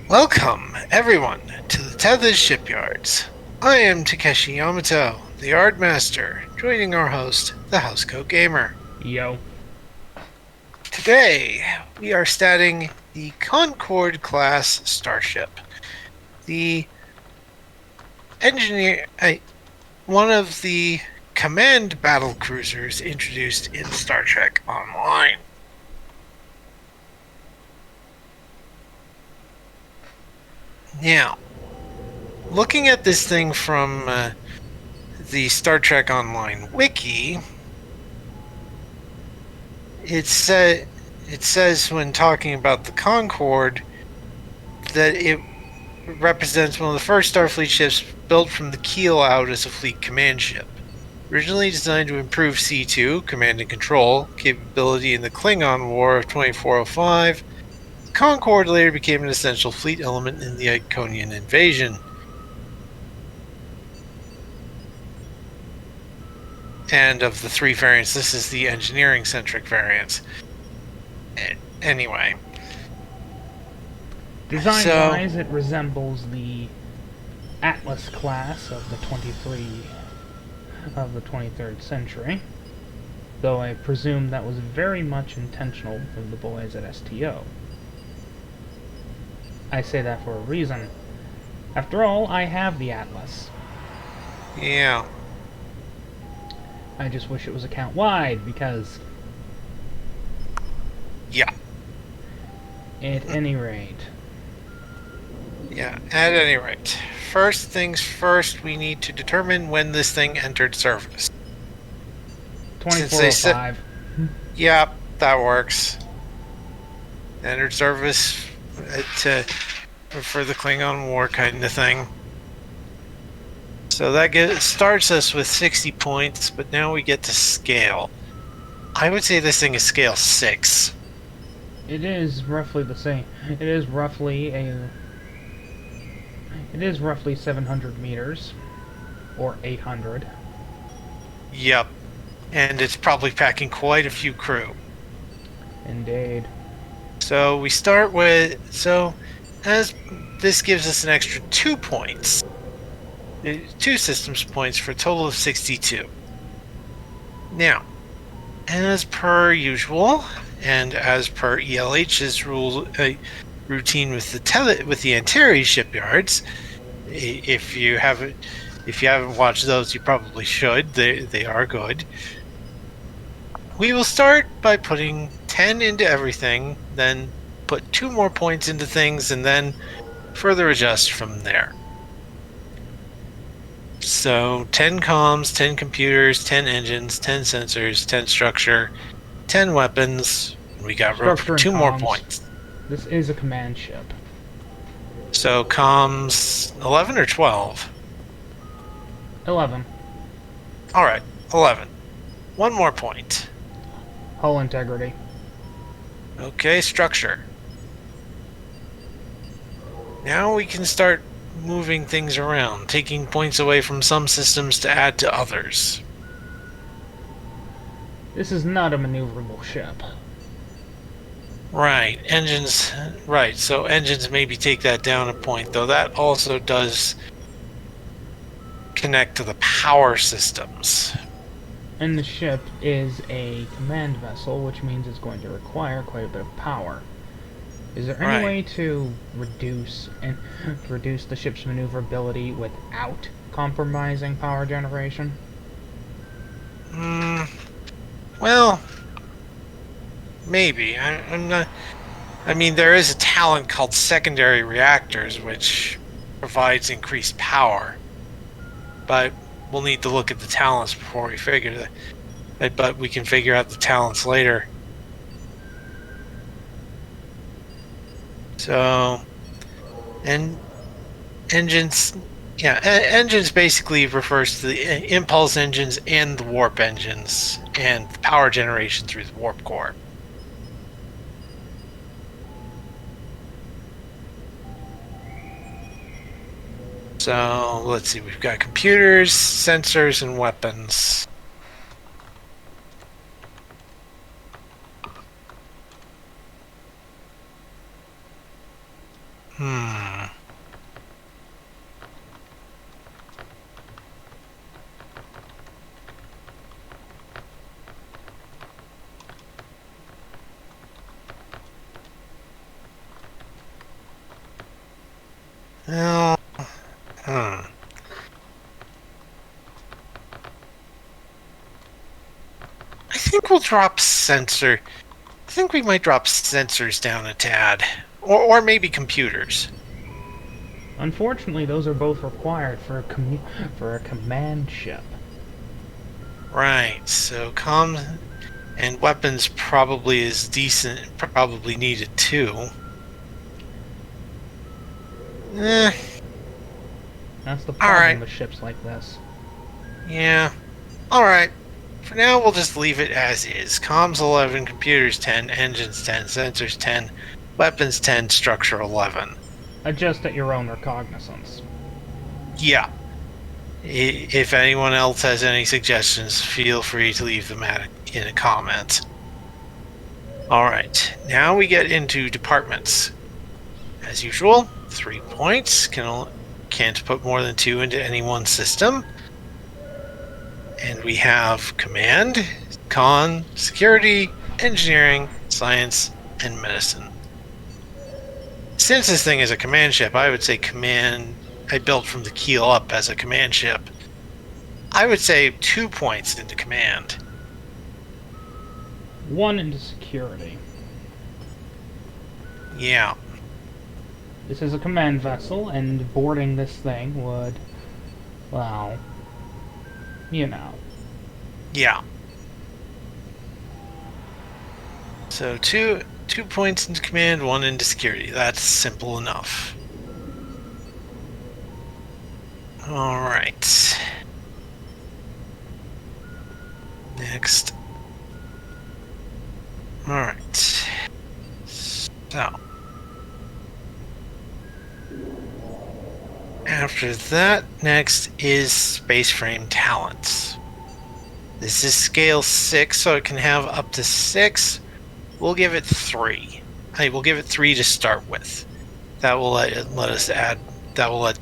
Welcome, everyone, to the Tethys Shipyards. I am Takeshi Yamato, the Yard Master, joining our host, the Housecoat Gamer. Yo. Today, we are statting the Concorde-Class starship. The one of the command battle cruisers introduced in Star Trek Online. Now, looking at this thing from the Star Trek Online wiki, it says when talking about the Concorde that it represents one of the first Starfleet ships built from the keel out as a fleet command ship. Originally designed to improve C2, command and control, capability in the Klingon War of 2405, the Concorde later became an essential fleet element in the Iconian invasion. And of the three variants, this is the engineering-centric variant. Anyway. Design-wise, it resembles the Atlas class of the 23rd century, though I presume that was very much intentional from the boys at STO. I say that for a reason. After all, I have the Atlas. Yeah. I just wish it was account-wide, because... Yeah. At any rate... Yeah, at any rate. First things first, we need to determine when this thing entered service. 2405. Yeah, that works. Entered service for the Klingon War kind of thing. So that starts us with 60 points, but now we get to scale. I would say this thing is scale 6. It is roughly the same. It is roughly 700 meters, or 800. Yep, and it's probably packing quite a few crew. Indeed. So we start with, as this gives us an extra 2 points. 2 systems points for a total of 62. Now, as per usual, and as per ELH's routine with the Antares shipyards, if you haven't watched those, you probably should. They are good. We will start by putting 10 into everything, then put 2 more points into things, and then further adjust from there. So 10 comms, 10 computers, 10 engines, 10 sensors, 10 structure, 10 weapons. We got room for 2 more points. This is a command ship. So comms 11 or 12? 11. Alright, 11. 1 more point. Hull integrity. Okay, structure. Now we can start moving things around, taking points away from some systems to add to others. This is not a maneuverable ship. Right, engines. Right, so engines maybe take that down a point, though that also does connect to the power systems. And the ship is a command vessel, which means it's going to require quite a bit of power. Is there any way to reduce the ship's maneuverability without compromising power generation? Well, maybe. I'm not. I mean, there is a talent called secondary reactors, which provides increased power. But we'll need to look at the talents before we figure that. But we can figure out the talents later. So, and engines. Yeah, engines basically refers to the impulse engines and the warp engines and the power generation through the warp core. So let's see, we've got computers, sensors, and weapons. Hmm. Well, hmm. I think we'll drop sensor. I think we might drop sensors down a tad. Or maybe computers. Unfortunately, those are both required for a command ship. Right, so comms and weapons probably is decent, probably needed too. Eh, That's the problem alright. with ships like this. Yeah. Alright. For now, we'll just leave it as is. Comms 11, computers 10, engines 10, sensors 10, weapons 10, structure 11. Adjust at your own recognizance. Yeah. If anyone else has any suggestions, feel free to leave them in a comment. Alright, now we get into departments. As usual, 3 points. Can't put more than 2 into any one system. And we have command, con, security, engineering, science, and medicine. Since this thing is a command ship, I would say command. I built from the keel up as a command ship. I would say 2 points into command. 1 into security. Yeah. This is a command vessel, and boarding this thing would, well, you know. Yeah. So 2 points into command, 1 into security. That's simple enough. All right. Next. All right. So. After that, next is space frame talents. This is scale 6, so it can have up to 6. We'll give it 3. We'll give it 3 to start with. That will let us add. That will let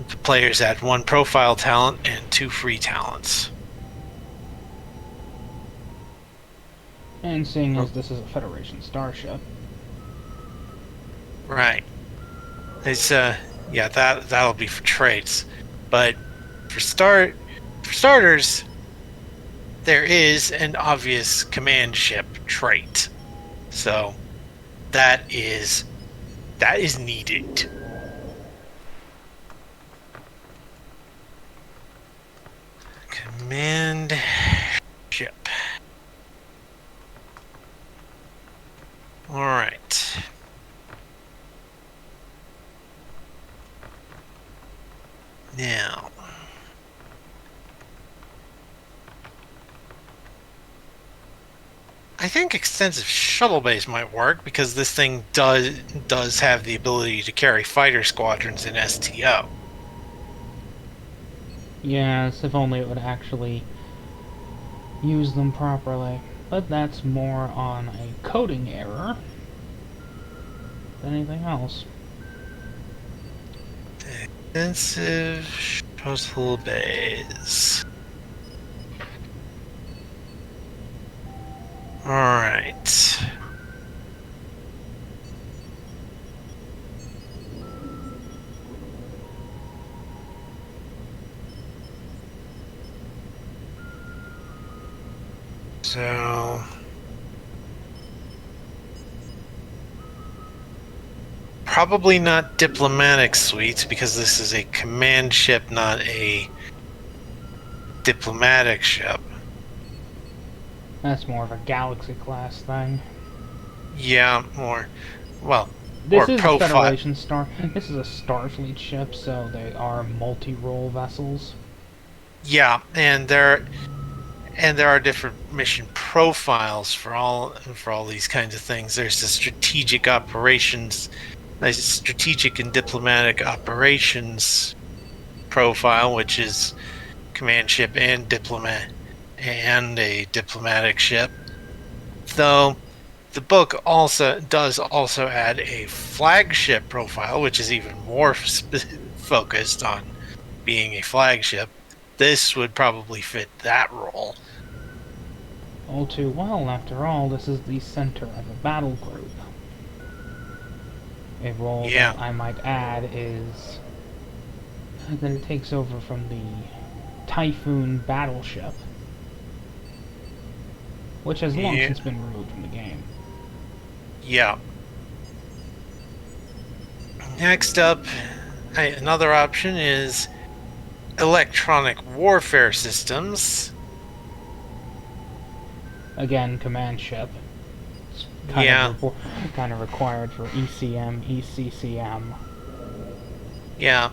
the players add 1 profile talent and 2 free talents. And seeing as this is a Federation starship. Right. It's yeah, that'll be for traits. But for starters, there is an obvious command ship trait. So that is needed. Command ship. All right. Now, I think extensive shuttle base might work because this thing does have the ability to carry fighter squadrons in STO. Yes, if only it would actually use them properly. But that's more on a coding error than anything else. Extensive shuttle base. Alright. So probably not diplomatic suites because this is a command ship, not a diplomatic ship. That's more of a Galaxy-class thing. Yeah, more, well, This or is a profile. Federation star. This is a Starfleet ship, so they are multi-role vessels. Yeah, and there are different mission profiles for all these kinds of things. There's the strategic operations, there's strategic and diplomatic operations profile, which is command ship and diplomat and a diplomatic ship. Though the book also does add a flagship profile, which is even more focused on being a flagship. This would probably fit that role. All too well, after all, this is the center of a battle group. A role Yeah. that I might add is that it takes over from the Typhoon battleship, which has long since been removed from the game. Yeah. Next up, another option is electronic warfare systems. Again, command ship. It's kind of required for ECM, ECCM. Yeah.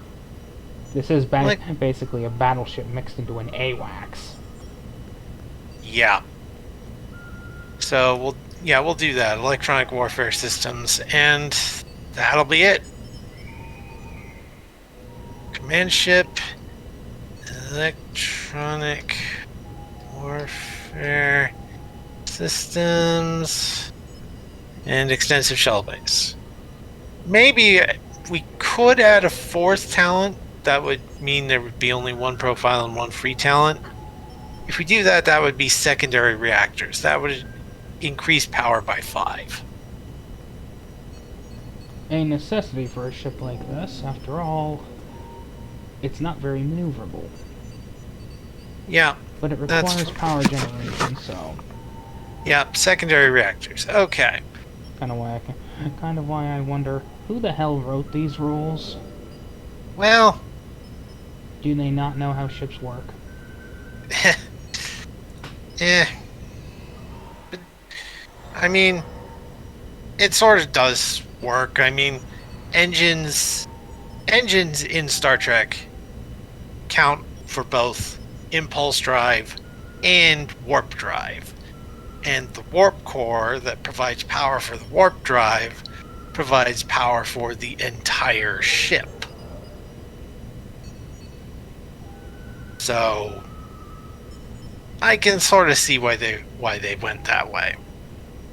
This is basically a battleship mixed into an AWACS. Yeah. So we'll do that. Electronic warfare systems, and that'll be it. Command ship, electronic warfare systems, and extensive shell base. Maybe we could add a fourth talent. That would mean there would be only one profile and one free talent. If we do that, that would be secondary reactors. That would increase power by 5. A necessity for a ship like this. After all, it's not very maneuverable. Yeah. But it requires power generation, so... Yeah, secondary reactors. Okay. Kind of why I wonder, who the hell wrote these rules? Well... Do they not know how ships work? Yeah. But, I mean, it sort of does work. I mean, engines in Star Trek count for both impulse drive and warp drive. And the warp core that provides power for the warp drive provides power for the entire ship. So I can sort of see why they went that way.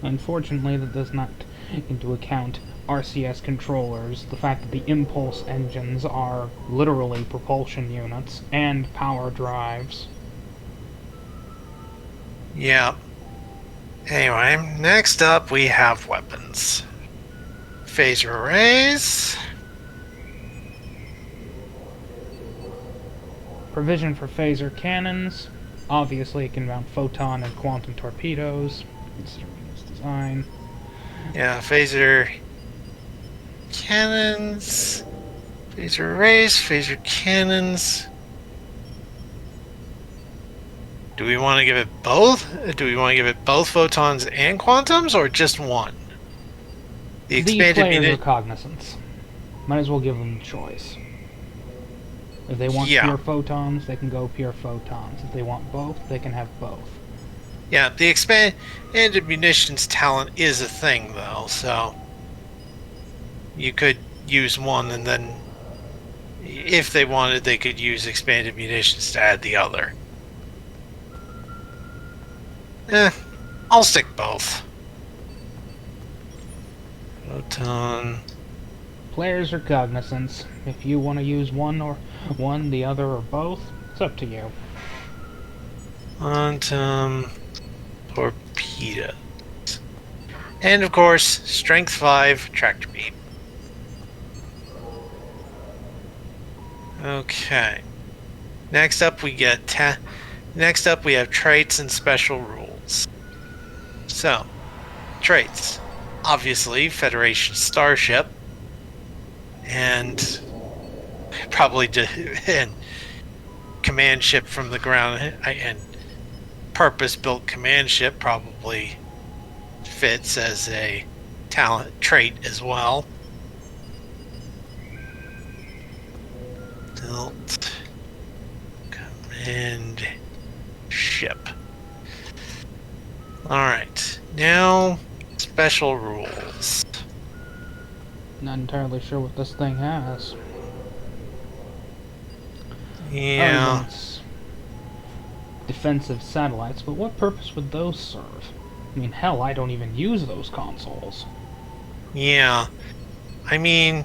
Unfortunately, that does not take into account RCS controllers, the fact that the impulse engines are literally propulsion units, and power drives. Yeah. Anyway, next up we have weapons. Phaser arrays. Provision for phaser cannons. Obviously, it can mount photon and quantum torpedoes, considering its design. Yeah, phaser cannons, phaser arrays, phaser cannons. Do we want to give it both? Do we want to give it both photons and quantums, or just one? These players are cognizant. Might as well give them the choice. If they want pure photons, they can go pure photons. If they want both, they can have both. Yeah, the expanded munitions talent is a thing, though, so you could use one, and then if they wanted, they could use expanded munitions to add the other. I'll stick both. Photon. Players are cognizant. If you want to use one, the other, or both, it's up to you. Quantum torpedoes. And of course, strength 5 tractor beam. Okay. Next up we have traits and special rules. So, traits. Obviously, Federation starship. And probably and command ship from the ground, and purpose-built command ship probably fits as a talent trait as well. Built command ship. Alright, now special rules. Not entirely sure what this thing has. Yeah. Defensive satellites, but what purpose would those serve? I mean, hell, I don't even use those consoles. Yeah. I mean,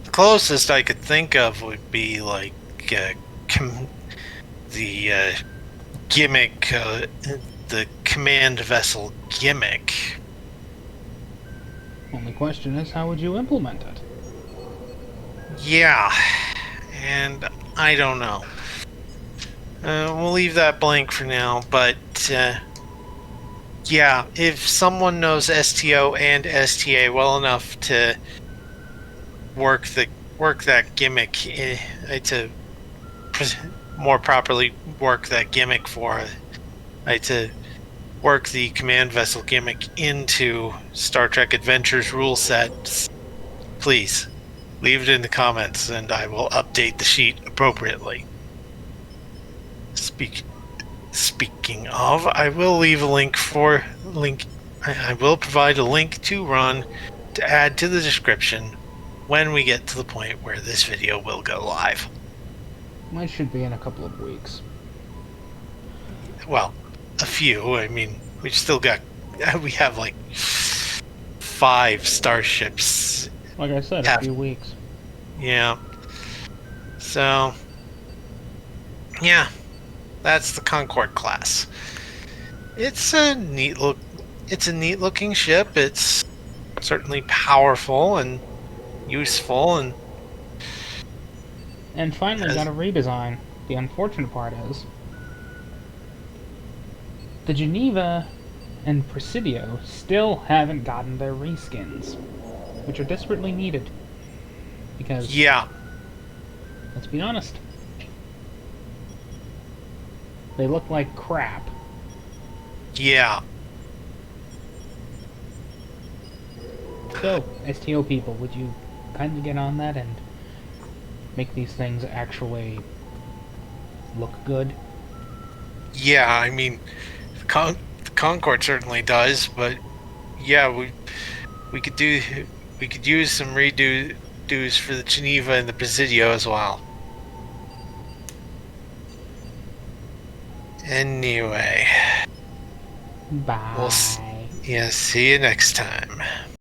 the closest I could think of would be like the gimmick, the command vessel gimmick. Only question is, how would you implement it? Yeah, and I don't know. We'll leave that blank for now, but yeah, if someone knows STO and STA well enough to work that gimmick to more properly work that gimmick for to work the command vessel gimmick into Star Trek Adventures rule sets, please leave it in the comments and I will update the sheet appropriately. Speaking of, I will leave a link. I will provide a link to Ron to add to the description when we get to the point where this video will go live. Mine should be in a couple of weeks. Well, a few. I mean, we have like 5 starships. Like I said, a few weeks. Yeah. So, yeah, that's the Concorde-Class. It's a neat looking ship. It's certainly powerful and useful, and finally got a redesign. The unfortunate part is the Geneva and Presidio still haven't gotten their reskins, which are desperately needed. Because, yeah, let's be honest, they look like crap. Yeah. So, STO people, would you kindly get on that and make these things actually look good? Yeah, I mean, the Concorde certainly does, but yeah, we could use some redos for the Geneva and the Presidio as well. Anyway, Bye. see you next time.